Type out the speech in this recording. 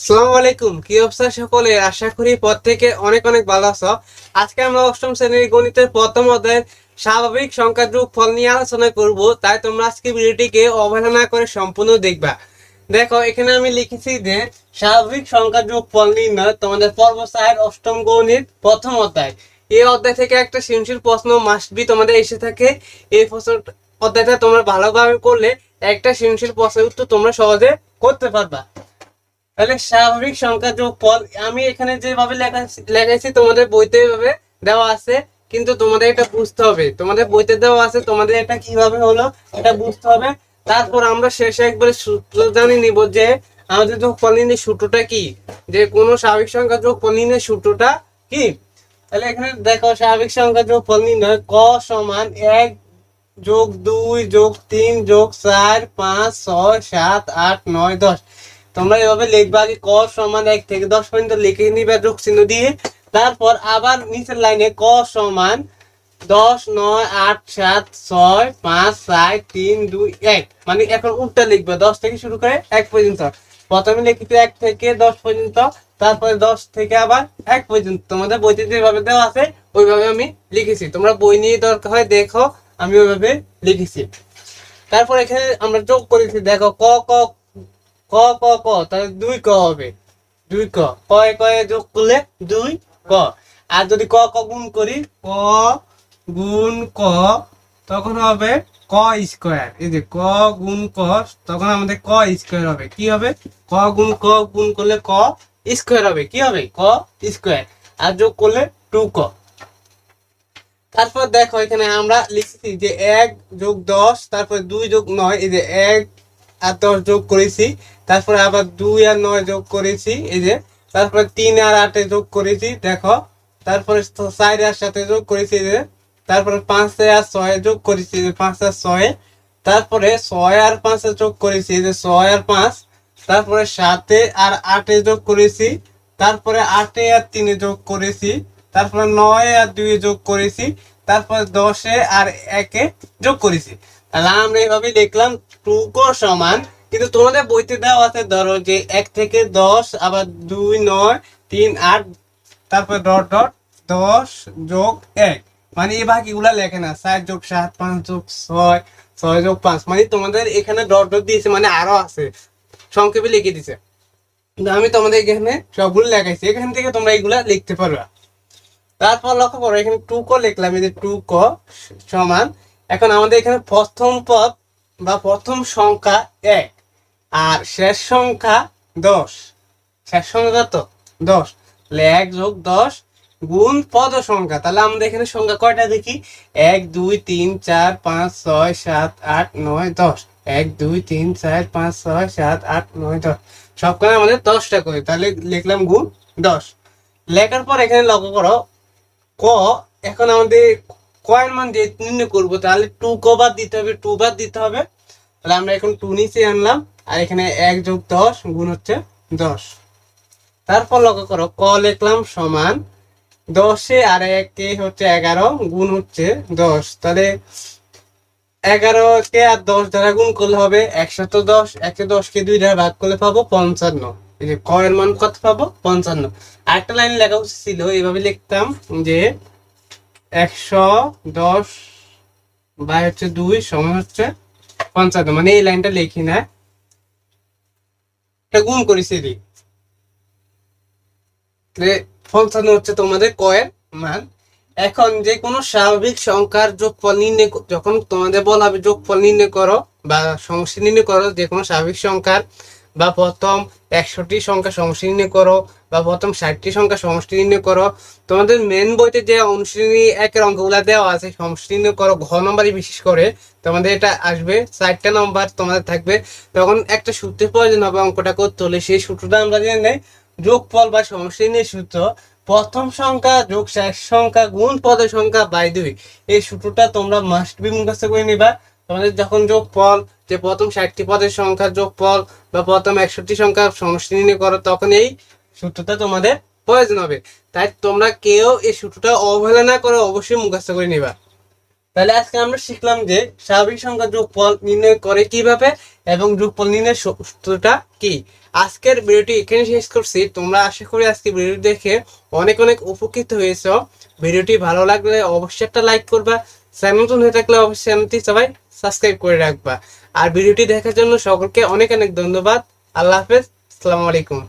আসসালামু আলাইকুম, কি অবস্থা সকলে? আশা করি পর থেকে অনেক অনেক ভালো আছো। আজকে আমরা অষ্টম শ্রেণীর গণিতের প্রথম অধ্যায়ের স্বাভাবিক সংখ্যার যোগফল নিয়ে আলোচনা করব, তাই তোমরা আজকে ভিডিওটিকে অবহেলা না করে সম্পূর্ণ দেখবা। দেখো, এখানে আমি লিখেছি যে স্বাভাবিক সংখ্যার যোগফল নির্ণয় তোমাদের পর্ব 4 অষ্টম গণিত প্রথম অধ্যায়। এই অধ্যায় থেকে একটা সৃজনশীল প্রশ্ন মাস্ট বি তোমাদের এসে থাকে। এই প্রশ্ন অধ্যায়টা তোমরা ভালোভাবে করলে একটা সৃজনশীল প্রশ্নের উত্তর তোমরা সহজে করতে পারবা। তাহলে স্বাভাবিক সংখ্যা যোগফল আমি এখানে যেভাবে লেখাইছি তোমাদের বইতে এভাবে দেওয়া আছে, কিন্তু তোমাদের এটা বুঝতে হবে। তোমাদের বইতে দেওয়া আছে, তোমাদের এটা কিভাবে হলো এটা বুঝতে হবে। তারপর আমরা শেষে একবারে সূত্র জানিয়ে নিব যে আমাদের যোগফল নির্ণয়ের সূত্রটা কি, যে কোনো স্বাভাবিক সংখ্যা যোগফল নির্ণয়ের সূত্রটা কি। তাহলে এখানে দেখো, স্বাভাবিক সংখ্যা যোগফল নির্ণয় ক সমান 1 যোগ 2 যোগ 3 যোগ 4 5 6 7 8 9 10। তোমরা এভাবে লিখবা যে ক সমান 1 থেকে 10 পর্যন্ত লিখে নিবা যোগ চিহ্ন দিয়ে। তারপর আবার নিচের লাইনে ক সমান 10 9 8 7 6 5 4 3 2 1, মানে এখন উল্টা লিখবে 10 থেকে শুরু করে 1 পর্যন্ত। প্রথমে লিখতে 1 থেকে 10 পর্যন্ত, তারপরে 10 থেকে আবার 1 পর্যন্ত। তোমাদের বইতে যেভাবে দেওয়া আছে ওইভাবে আমি লিখেছি। তোমরা বই নিয়ে দরকার হয় দেখো, আমি ওইভাবে লিখেছি। তারপর এখানে আমরা যোগ করেছি, দেখো ক ক ক ক ক, তাহলে 2 ক হবে, 2 ক, কয়ে কয়ে যোগ করলে 2 ক। আর যদি ক ক গুণ করি, ক গুণ ক, তখন হবে ক স্কোয়ার। এই যে ক গুণ ক, তখন আমাদের ক স্কোয়ার হবে। কি হবে? ক গুণ ক গুণ করলে ক স্কোয়ার হবে। কি হবে? ক স্কোয়ার। আর যোগ করলে 2 ক। তারপর দেখো, এখানে আমরা লিখছি যে 1 যোগ 10, তারপর 2 যোগ 9, এই যে 1 আর 10 যোগ করেছি, তারপরে আবার 2 আর 9 যোগ করেছি, এই যে তারপরে 3 আর 8 যোগ করেছি, দেখো তারপরে 4 আর 7 যোগ করেছি, এই যে তারপরে 5 আর 6 যোগ করেছি, এই যে 5 আর 6, তারপরে 6 আর 5 যোগ করেছি, এই যে 6 আর 5, তারপরে 7 আর 8 যোগ করেছি, তারপরে 8 আর 3 যোগ করেছি, তারপরে 9 আর 2 যোগ করেছি, তারপরে 10 আর 1 যোগ করেছি। তাহলে আমরা এইভাবে লিখলাম 2 ক সমান, কিন্তু তোমাদের বইতে দেওয়া আছে ধরো যে 1 থেকে 10, আবার 2 9 3 8, তারপরে ডট ডট 10 যোগ 1, মানে এই বাকিগুলা লেখে না। 4 যোগ 7 5 যোগ 6 6 যোগ 5, মানে তোমাদের এখানে ডট ডট দিয়েছে, মানে আরো আছে, সংক্ষেপে লিখে দিছে। কিন্তু আমি তোমাদের এখানে সবগুলো লেখাইছি, এখান থেকে তোমরা এগুলা লিখতে পারবা। তারপর লক্ষ্য করো, এখানে 2 ক লিখলাম, এই যে 2 ক সমান, এখন আমাদের এখানে প্রথম পদ বা প্রথম সংখ্যা 1 আর শেষ সংখ্যা 10। শেষ সংখ্যা কত? 10। তাহলে 1 যোগ 10 গুণ পদ সংখ্যা। তাহলে আমাদের এখানে সংখ্যা কয়টা দেখি? 1 2 3 4 5 6 7 8 9 10। 1 2 3 4 5 6 7 8 9 10, সবখানে আমাদের 10টা করে। তাহলে লিখলাম গুণ 10। লেখার পর এখানে লক্ষ্য করো ক, এখন আমাদের কয়ের মান দিয়ে নির্ণয় করবো, তাহলে 2 ক বাদ দিতে হবে, 2 বাদ দিতে হবে। তাহলে আমরা এখন 2 নিচে আনলাম, আর এখানে 1 যোগ 10 গুণ হচ্ছে 10। তারপর লক্ষ্য করো ক লিখলাম সমান 10 আর 1 হচ্ছে 11 গুণ হচ্ছে 10। তাহলে 11 কে আর 10 দ্বারা গুণ করলে হবে 110। 110 কে 2 দ্বারা ভাগ করলে পাবো 55। এই যে ক এর মান কত পাবো? 55। আরেকটা লাইন লেখা উচিত ছিল, এইভাবে লিখতাম যে 110 বাই হচ্ছে 2 সমান হচ্ছে 55, মানে এই লাইনটা লিখি না, এটা গুণ করেছি। 55 হচ্ছে তোমাদের ক এর মান। এখন যে কোনো স্বাভাবিক সংখ্যার যোগফল নির্ণয়, যখন তোমাদের বলা হবে যোগফল নির্ণয় করো বা সমষ্টি নির্ণয় করো, যে কোনো স্বাভাবিক সংখ্যার, বা প্রথম 100টি সংখ্যা সমষ্টি নির্ণয় করো, বা প্রথম 60টি সংখ্যা সমষ্টি নির্ণয় করো, তোমাদের মেন বইতে যে অনুশীলনী 1-এর অঙ্কগুলা দেওয়া আছে সমষ্টি নির্ণয় করো, ঘ নম্বরই বিশেষ করে তোমাদের এটা আসবে, 4টা নম্বর তোমাদের থাকবে। তখন একটা সূত্রের প্রয়োজন হবে অঙ্কটা করতে হলে, সেই সূত্রটা আমরা জেনে নেই। যোগফল বা সমষ্টি নির্ণয়ের সূত্র প্রথম সংখ্যা যোগ শেষ সংখ্যা গুণ পদের সংখ্যা বাই 2। এই সূত্রটা তোমরা মাস্ট বি মুখস্থ করে নিবা। তোমাদের যখন যোগফল, যে প্রথম 60টি পদের সংখ্যার যোগফল বা প্রথম 100টি সংখ্যার সমষ্টি নির্ণয় করো, তখন এই সূত্রটা তোমাদের প্রয়োজন হবে। তাই তোমরা কেউ এই সূত্রটা অবহেলা না করে অবশ্যই মুখস্থ করে নিবা। তাহলে আজকে আমরা শিখলাম যে স্বাভাবিক সংখ্যা যোগফল নির্ণয় করে কিভাবে এবং যোগফল নির্ণয়ের সূত্রটা কি। আজকের ভিডিওটি এখানে শেষ করছি। তোমরা আশা করি আজকে ভিডিওটি দেখে অনেক অনেক উপকৃত হয়েছো। ভিডিওটি ভালো লাগলে অবশ্যই একটা লাইক করবা, চ্যানেল নতুন হয়ে থাকলে অবশ্যই চ্যানেলটি সবাই সাবস্ক্রাইব করে রাখবা। আর ভিডিওটি দেখার জন্য সকলকে অনেক অনেক ধন্যবাদ। আল্লাহ হাফেজ, আসসালামু আলাইকুম।